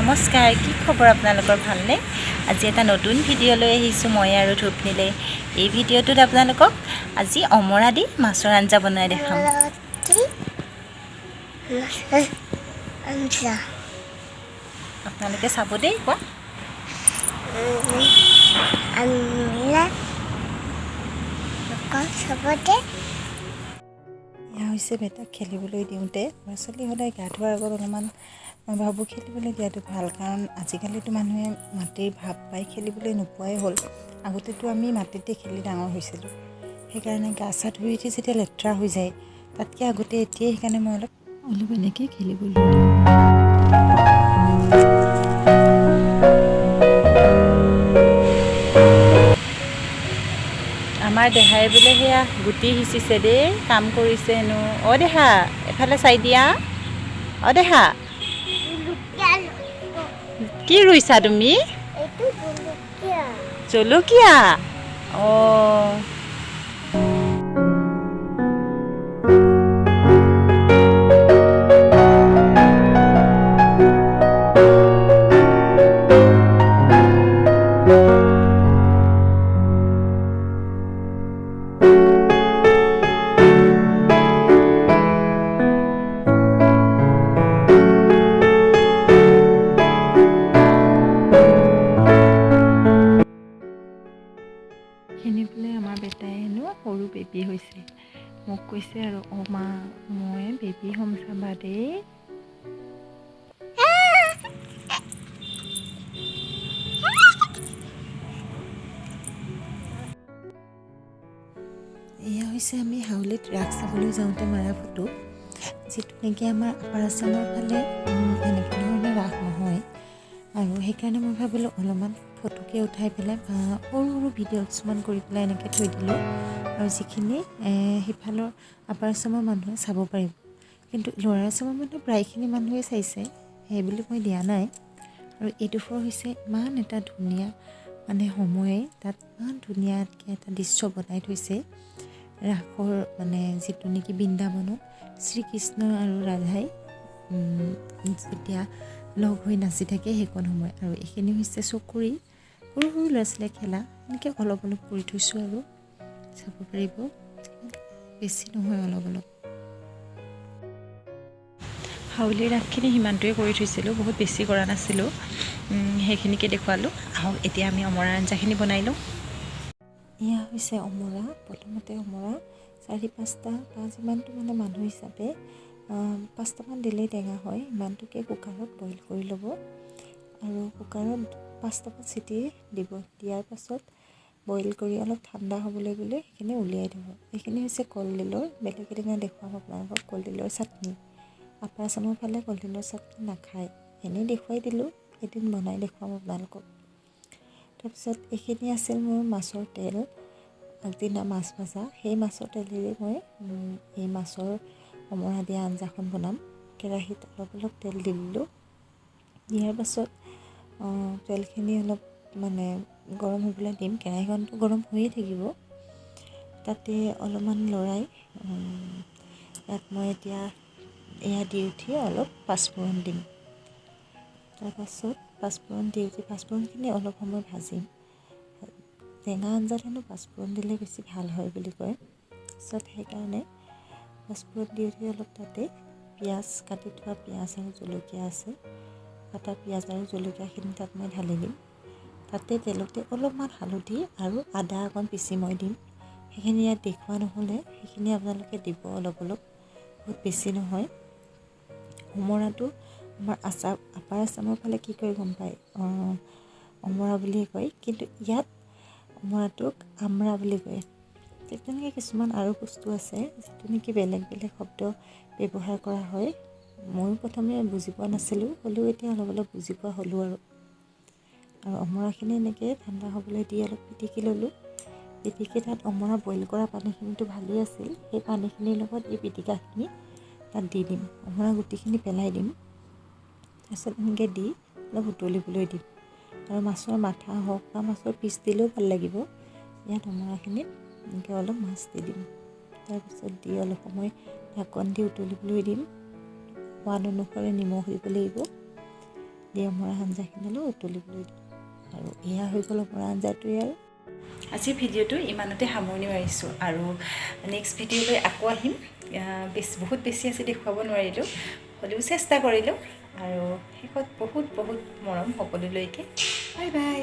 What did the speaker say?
নমস্কাৰ, কি খবৰ আপোনালোকৰ ভালনে? আজি এটা নতুন ভিডিঅ' লৈ আহিছোঁ মই আৰু ধূপনীলে। এই ভিডিঅ'টোত আপোনালোকক আজি অমৰা দি মাছৰ আঞ্জা বনাই দেখাম। আপোনালোকে চাব দেই। কোৱা এয়া হৈছে বেটাক খেলিবলৈ দিওঁতে ল'ৰা ছোৱালী সদায় গা ধোৱাৰ আগত অলপমান মই ভাবোঁ খেলিবলৈ দিয়াটো ভাল, কাৰণ আজিকালিতো মানুহে মাটিৰ ভাৱ পাই খেলিবলৈ নোপোৱাই হ'ল। আগতেতো আমি মাটিতে খেলি ডাঙৰ হৈছিলোঁ, সেইকাৰণে গা চা ধুই উঠি যেতিয়া লেতেৰা হৈ যায় তাতকৈ আগতে এতিয়াই সেইকাৰণে মই অলপ এনেকৈ খেলিবলৈ দিওঁ। আমাৰ দেহাই বোলে সেয়া গুটি সিঁচিছে দেই, কাম কৰিছে হেনো। দেহা এফালে চাই দিয়া। দেহা কি ৰুইছা তুমি? জলকীয়া। শুনিবলৈ আমাৰ বেটাই হেনো সৰু বেবী হৈছে, মোক কৈছে আৰু মা মই বেবী হ'ম চাবা দেই। এয়া হৈছে আমি হাউলিত ৰাস চাবলৈ যাওঁতে মাৰা ফটো, যিটো নেকি আমাৰ আপাৰ আছামৰ ফালে এনেকুৱা ধৰণৰ ৰাস নহয়, আৰু সেইকাৰণে মই ভাবিলোঁ অলপমান ফটোকে উঠাই পেলাই সৰু সৰু ভিডিঅ' কিছুমান কৰি পেলাই এনেকৈ থৈ দিলোঁ, আৰু যিখিনি সিফালৰ আপাৰ আছামৰ মানুহে চাব পাৰিব। কিন্তু ল'ৱাৰ আছামৰ মানুহে প্ৰায়খিনি মানুহে চাইছে, সেইবুলি মই দিয়া নাই। আৰু এইডোখৰ হৈছে ইমান এটা ধুনীয়া সময়ে তাত ইমান ধুনীয়াকৈ এটা দৃশ্য বনাই থৈছে ৰাসৰ, যিটো নেকি বৃন্দাবনত শ্ৰীকৃষ্ণ আৰু ৰাধাই যেতিয়া লগ হৈ নাচি থাকে সেইকণ সময়। আৰু এইখিনি হৈছে চকৰি, সৰু সৰু ল'ৰা ছোৱালীয়ে খেলা, এনেকৈ অলপ অলপ কৰি থৈছোঁ আৰু চাব পাৰিব, বেছি নহয় অলপ অলপ। হাউলিৰ ৰাসখিনি সিমানটোৱে কৰি থৈছিলোঁ, বহুত বেছি কৰা নাছিলোঁ, সেইখিনিকে দেখুৱালোঁ। আহক এতিয়া আমি অমৰা আঞ্জাখিনি বনাই লওঁ। এয়া হৈছে অমৰা। প্ৰথমতে অমৰা 4-5টা বা যিমানটো মানুহ হিচাপে 5টামান দিলেই টেঙা হয়, ইমানটোকে কুকাৰত বইল কৰি ল'ব। আৰু কুকাৰত 5টামান চিটি দিব। দিয়াৰ পাছত বইল কৰি অলপ ঠাণ্ডা হ'বলৈ গ'লে সেইখিনি উলিয়াই দিব। এইখিনি হৈছে কলডিলৰ, বেলেগ এদিনা দেখুৱাম আপোনালোকক কলডিলৰ চাটনি। আপাৰ আছামৰ ফালে কলডিলৰ চাটনি নাখায়, এনেই দেখুৱাই দিলোঁ, এদিন বনাই দেখুৱাম আপোনালোকক। তাৰপিছত এইখিনি আছিল মোৰ মাছৰ তেল, আগদিনা মাছ ভাজা, সেই মাছৰ তেলেৰে মই এই মাছৰ অমৰা দিয়া আঞ্জাখন বনাম। কেৰাহীত অলপ অলপ তেল দি দিলোঁ। দিয়াৰ পাছত তেলখিনি অলপ গৰম হ'বলৈ দিম, কেৰাহীখনটো গৰম হৈয়ে থাকিব। তাতে অলপমান লৰাই ইয়াত মই এতিয়া এয়া দি উঠি অলপ পাঁচফোৰণ দিম। তাৰপাছত পাঁচফোৰণ দি উঠি পাঁচফোৰণখিনি অলপ সময় ভাজিম। টেঙা আঞ্জাত হেনো পাঁচফোৰণ দিলে বেছি ভাল হয় বুলি কয়। তাৰপিছত সেইকাৰণে পাঁচফোৰণ দি উঠি অলপ তাতে পিঁয়াজ, কাটি থোৱা পিঁয়াজ আৰু জলকীয়া আছে, কাটা পিঁয়াজ আৰু জলকীয়াখিনি তাত মই ঢালি দিম। তাতে তেলতে অলপমান হালধি আৰু আদা অকণ পিচি মই দিম। সেইখিনি ইয়াত দেখুওৱা নহ'লে, সেইখিনি আপোনালোকে দিব অলপ অলপ, বহুত বেছি নহয়। অমৰাটো আমাৰ আপাৰ আছামৰ ফালে কি কয় গম পায়, অমৰা বুলিয়ে কয়, কিন্তু ইয়াত অমৰাটোক আমৰা বুলি কয়। ঠিক তেনেকৈ কিছুমান আৰু বস্তু আছে যিটো নেকি বেলেগ বেলেগ শব্দ ব্যৱহাৰ কৰা হয়। ময়ো প্ৰথমে বুজি পোৱা নাছিলোঁ, হ'লেও এতিয়া অলপ অলপ বুজি পোৱা হ'লোঁ। আৰু অমৰাখিনি এনেকৈ ঠাণ্ডা হ'বলৈ দি অলপ পিটিকি ল'লোঁ। পিটিকি তাত অমৰা বইল কৰা পানীখিনিতো ভালেই আছিল, সেই পানীখিনিৰ লগত এই পিটিকাখিনি তাত দি দিম। অমৰা গুটিখিনি পেলাই দিম, তাৰপিছত এনেকৈ দি অলপ উতলিবলৈ দিম। আৰু মাছৰ মাথা হওক বা মাছৰ পিচ দিলেও ভাল লাগিব। ইয়াত অমৰাখিনিত এনেকৈ অলপ মাছ দি দিম, তাৰপিছত দি অলপ সময় ঢাকন দি উতলিবলৈ দিম। সোৱাদ অনুসৰি নিমখ দিব লাগিব। এই অমৰা আঞ্জাখিনিলৈ উতলিবলৈ দিওঁ আৰু এয়া হৈ গ'ল অমৰা আঞ্জাটোৱে। আৰু আজিৰ ভিডিঅ'টো ইমানতে সামৰণি মাৰিছোঁ আৰু নেক্সট ভিডিঅ'লৈ আকৌ আহিম। বহুত বেছি আছে দেখুৱাব নোৱাৰিলোঁ, হ'লেও চেষ্টা কৰিলোঁ। আৰু শেষত বহুত বহুত মৰম সকলোলৈকে। Bye bye.